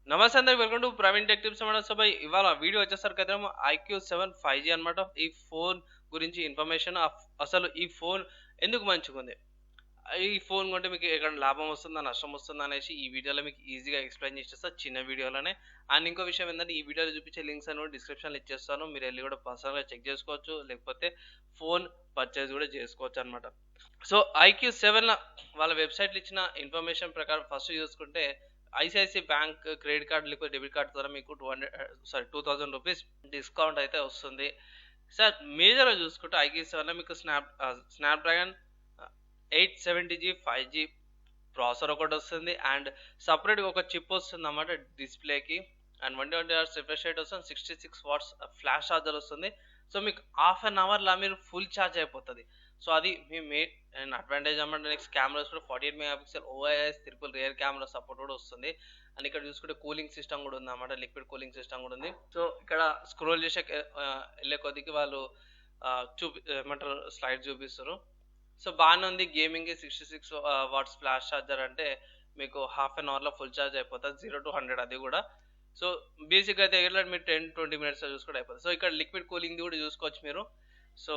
నమస్తే అందరికి welcome to Praveen tech tips అన్నమాట. సో భయ్ ఇవాళ వీడియో వచ్చేసరికి అయితే iQOO 7 5G అనమాట. ఈ ఫోన్ గురించి ఇన్ఫర్మేషన్, అసలు ఈ ఫోన్ ఎందుకు మంచిగుంది, ఈ ఫోన్ కొంటే మీకు ఎక్కడ లాభం వస్తుందా నష్టం వస్తుందా అనేసి ఈ వీడియోలో మీకు ఈజీగా ఎక్స్ప్లెయిన్ చేసేస్తా చిన్న వీడియోలోనే. అండ్ ఇంకో విషయం ఏంటంటే ఈ వీడియోలో చూపించే లింక్స్ అని కూడా డిస్క్రిప్షన్లో ఇచ్చేస్తాను, మీరు వెళ్ళి కూడా పర్సనల్గా చెక్ చేసుకోవచ్చు, లేకపోతే ఫోన్ పర్చేజ్ కూడా చేసుకోవచ్చు అనమాట. సో iQOO 7 వాళ్ళ వెబ్సైట్లో ఇచ్చిన ఇన్ఫర్మేషన్ ప్రకారం ఫస్ట్ చూసుకుంటే ఐసిఐసిఐ బ్యాంక్ క్రెడిట్ కార్డ్ లేకపోతే డెబిట్ కార్డ్ ద్వారా మీకు 2000 రూపీస్ డిస్కౌంట్ అయితే వస్తుంది. సార్ మేజర్గా చూసుకుంటే iQOO 7 మీకు స్నాప్డ్రాగన్ 870G 5G ప్రాసెసర్ ఒకటి వస్తుంది, అండ్ సపరేట్గా ఒక చిప్ వస్తుంది అన్నమాట డిస్ప్లేకి, అండ్ 120 Hz రిఫ్రెష్ రేట్ వస్తుంది, 66 వాట్స్ ఫ్లాష్ ఛార్జర్ వస్తుంది. సో మీకు హాఫ్ అన్ అవర్లా మీరు ఫుల్ ఛార్జ్ అయిపోతుంది. సో అది మీ మెయిన్ అడ్వాంటేజ్ అన్నమాట. నెక్స్ట్ కెమెరాస్ కూడా 48 megapixel OIS triple rear camera support కూడా వస్తుంది. అండ్ ఇక్కడ చూసుకుంటే కూలింగ్ సిస్టమ్ కూడా ఉంది అన్నమాట, లిక్విడ్ కూలింగ్ సిస్టమ్ కూడా ఉంది. సో ఇక్కడ స్క్రోల్ చేసే వెళ్ళే కొద్దికి వాళ్ళు ఏమంటారు స్లైడ్ చూపిస్తారు. సో బాగానే ఉంది. గేమింగ్కి 66 వాట్స్ ఫ్లాష్ ఛార్జర్ అంటే మీకు హాఫ్ అన్ అవర్లో ఫుల్ ఛార్జ్ అయిపోతుంది 0 to 100 అది కూడా. సో బేసిక్గా అయితే ఎట్లా మీరు 10-20 మినిట్స్లో చూసుకుంటే అయిపోతుంది. సో ఇక్కడ లిక్విడ్ కూలింగ్ కూడా చూసుకోవచ్చు మీరు. సో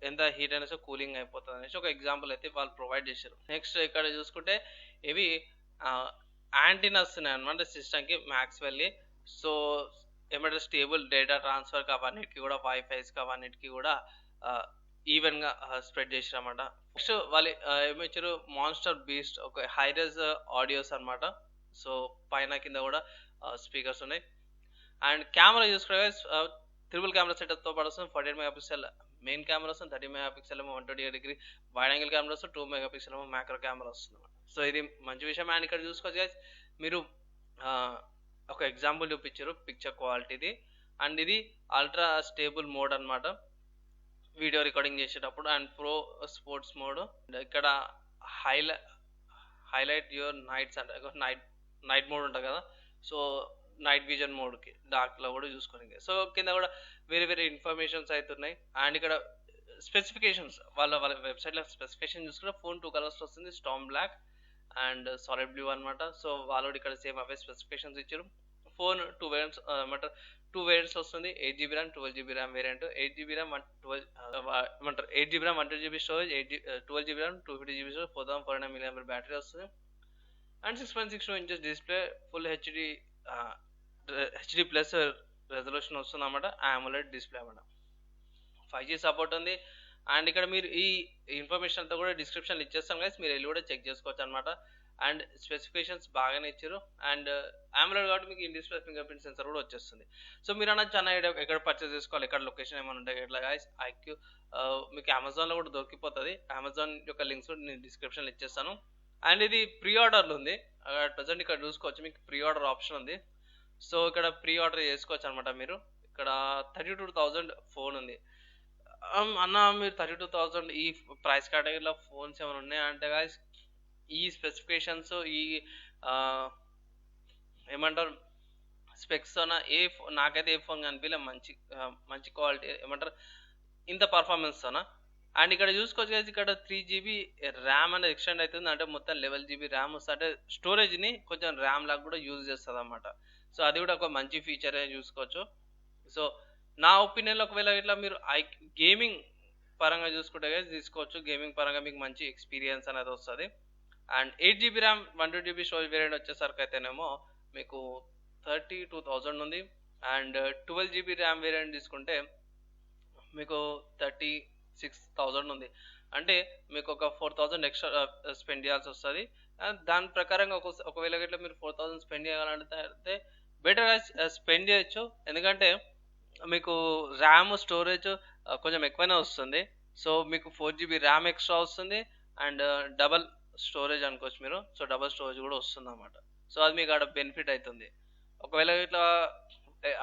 ఎంత హీట్ అయినా సో కూలింగ్ అయిపోతుంది అనేసి ఒక ఎగ్జాంపుల్ అయితే వాళ్ళు ప్రొవైడ్ చేశారు. నెక్స్ట్ ఇక్కడ చూసుకుంటే ఇవి యాంటీనాస్ ఉన్నాయి అనమాట సిస్టమ్కి మ్యాక్స్ వెళ్ళి. సో ఏమంటారు స్టేబుల్ డేటా ట్రాన్స్ఫర్కి అవన్నిటికి కూడా వైఫైస్కి అవన్నిటికి కూడా ఈవెన్గా స్ప్రెడ్ చేసారన్నమాట. నెక్స్ట్ వాళ్ళు ఏమిచ్చారు మాన్స్టర్ బీస్ట్ ఒక హైరేజ్ ఆడియోస్ అనమాట. సో పైన కింద కూడా స్పీకర్స్ ఉన్నాయి. అండ్ కెమెరా చూసుకుంటే ట్రిపుల్ కెమెరా సెటప్తో పాటు వస్తుంది. 48 మెగాపిక్సెల్ మెయిన్ కెమెరా వస్తుంది, 30 మెగాపిక్సెల్ ఏమో 120° వైడ్ యాంగిల్ కెమెరా వస్తుంది, 2 మెగాపిక్సెల్ ఏమో మ్యాక్రో కెమెరా వస్తుంది అనమాట. సో ఇది మంచి విషయం. అండ్ ఇక్కడ చూసుకోవచ్చు గైస్ మీరు ఒక ఎగ్జాంపుల్ చూపించారు పిక్చర్ క్వాలిటీది. అండ్ ఇది అల్ట్రా స్టేబుల్ మోడ్ అనమాట వీడియో రికార్డింగ్ చేసేటప్పుడు, అండ్ ప్రో స్పోర్ట్స్ మోడ్. ఇక్కడ హైలైట్ యువర్ నైట్స్ అంటే నైట్ మోడ్ ఉంటుంది కదా, సో నైట్ విజన్ మోడ్కి డార్క్లో కూడా చూసుకోండి. సో కింద కూడా వేరే వేరే ఇన్ఫర్మేషన్స్ అవుతున్నాయి. అండ్ ఇక్కడ స్పెసిఫికేషన్స్ వాళ్ళ వెబ్సైట్లో స్పెసిఫికేషన్ చూసుకుంటే ఫోన్ 2 కలర్స్ వస్తుంది, storm black and solid blue అనమాట. సో వాళ్ళు ఇక్కడ సేమ్ అవే స్పెసిఫికేషన్స్ ఇచ్చారు. ఫోన్ 2 వేరియంట్స్ ఏమంటారు 2 వేరియంట్స్ వస్తుంది, 8GB RAM 12GB RAM variant. 8GB RAM 8GB RAM 120GB storage, 12GB RAM 250GB storage, 4400 mAh battery వస్తుంది. And 6.62 inches display, full HD plus resolution వస్తుంది అన్నమాట, AMOLED డిస్ప్లే అన్నమాట. 5G support ఉంది. And ఇక్కడ మీరు ఈ ఇన్ఫర్మేషన్ అంతా కూడా డిస్క్రిప్షన్లో ఇచ్చేస్తాం గైస్, మీరు వెళ్ళి కూడా చెక్ చేసుకోవచ్చు అనమాట. అండ్ స్పెసిఫికేషన్స్ బాగానే ఇచ్చారు. అండ్ AMOLED కాబట్టి మీకు in display finger print sensor కూడా వచ్చేస్తుంది. సో మీరు అనొచ్చు అన్న ఎక్కడ పర్చేస్ చేసుకోవాలి, ఎక్కడ లొకేషన్ ఏమైనా ఉంటాయి ఎట్లా గైస్. మీకు అమెజాన్లో కూడా దొరికిపోతుంది. అమెజాన్ యొక్క లింక్స్ కూడా నేను డిస్క్రిప్షన్లో ఇచ్చేస్తాను. అండ్ ఇది ప్రీ ఆర్డర్లు ఉంది ప్రజెంట్. ఇక్కడ చూసుకోవచ్చు మీకు ప్రీ ఆర్డర్ ఆప్షన్ ఉంది. సో ఇక్కడ ప్రీ ఆర్డర్ చేసుకోవచ్చు అనమాట. మీరు ఇక్కడ 32,000 ఫోన్ ఉంది. అన్న మీరు 32,000 ఈ ప్రైస్ కేటగిరీలో ఫోన్స్ ఏమైనా ఉన్నాయంటే గాయస్, ఈ స్పెసిఫికేషన్స్ ఈ ఏమంటారు స్పెక్స్ అన్న నాకైతే ఏ ఫోన్ కనిపించలే మంచి క్వాలిటీ ఏమంటారు ఇంత పర్ఫార్మెన్స్ అన్న. అండ్ ఇక్కడ చూసుకోవచ్చు కదా, ఇక్కడ 3GB ర్యామ్ అనేది ఎక్స్టెండ్ అవుతుంది, అంటే మొత్తం 11GB ర్యామ్ వస్తుంది, అంటే స్టోరేజ్ని కొంచెం ర్యామ్ లాగా కూడా యూజ్ చేస్తుంది అన్నమాట. సో అది కూడా ఒక మంచి ఫీచర్ చూసుకోవచ్చు. సో నా ఒపీనియన్లో ఒకవేళ ఇట్లా మీరు గేమింగ్ పరంగా చూసుకుంటే తీసుకోవచ్చు. గేమింగ్ పరంగా మీకు మంచి ఎక్స్పీరియన్స్ అనేది వస్తుంది. And 8GB RAM 120GB storage variant వచ్చేసరికి అయితేనేమో మీకు 32,000 ఉంది. అండ్ 12GB ర్యామ్ వేరియంట్ తీసుకుంటే మీకు 36,000 ఉంది. అంటే మీకు ఒక 4,000 ఎక్స్ట్రా స్పెండ్ చేయాల్సి వస్తుంది. అండ్ దాని ప్రకారంగా ఒకవేళ ఇట్లా మీరు 4,000 స్పెండ్ చేయాలంటే బెటర్గా స్పెండ్ చేయొచ్చు, ఎందుకంటే మీకు ర్యామ్ స్టోరేజ్ కొంచెం ఎక్కువనే వస్తుంది. సో మీకు 4GB ర్యామ్ ఎక్స్ట్రా వస్తుంది, అండ్ డబల్ స్టోరేజ్ అనుకోవచ్చు మీరు. సో డబల్ స్టోరేజ్ కూడా వస్తుంది అన్నమాట. సో అది మీకు ఆడ బెనిఫిట్ అవుతుంది. ఒకవేళ ఇట్లా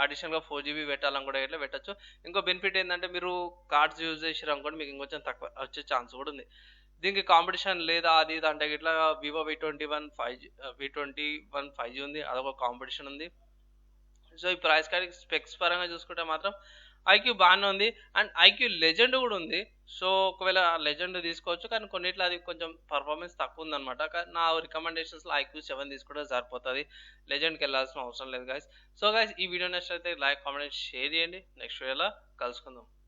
అడిషనల్గా 4GB పెట్టాలని కూడా ఇట్లా పెట్టచ్చు. ఇంకో బెనిఫిట్ ఏంటంటే మీరు కార్డ్స్ యూజ్ చేసారు అనుకోండి, మీకు ఇంకొంచెం తక్కువ వచ్చే ఛాన్స్ కూడా ఉంది. దీనికి కాంపిటీషన్ లేదా అది ఇది అంటే ఇట్లా వివో V21 5G ఉంది, అదొక కాంపిటీషన్ ఉంది. సో ఈ ప్రైస్ కార్డ్ స్పెక్స్ పరంగా చూసుకుంటే మాత్రం ఐక్యూ బాగానే ఉంది. అండ్ ఐక్యూ లెజెండ్ కూడా ఉంది. సో ఒకవేళ లెజెండ్ తీసుకోవచ్చు, కానీ కొన్నిట్లో అది కొంచెం పర్ఫార్మెన్స్ తక్కువ ఉందన్నమాట. నా రికమెండేషన్స్లో ఐక్యూ 7 తీసుకుంటే సరిపోతుంది. లెజెండ్కి వెళ్ళాల్సిన అవసరం లేదు గైస్. సో గైస్, ఈ వీడియో నచ్చినట్లయితే లైక్, కామెంట్, షేర్ చేయండి. నెక్స్ట్ వీడియోలో కలుసుకుందాం.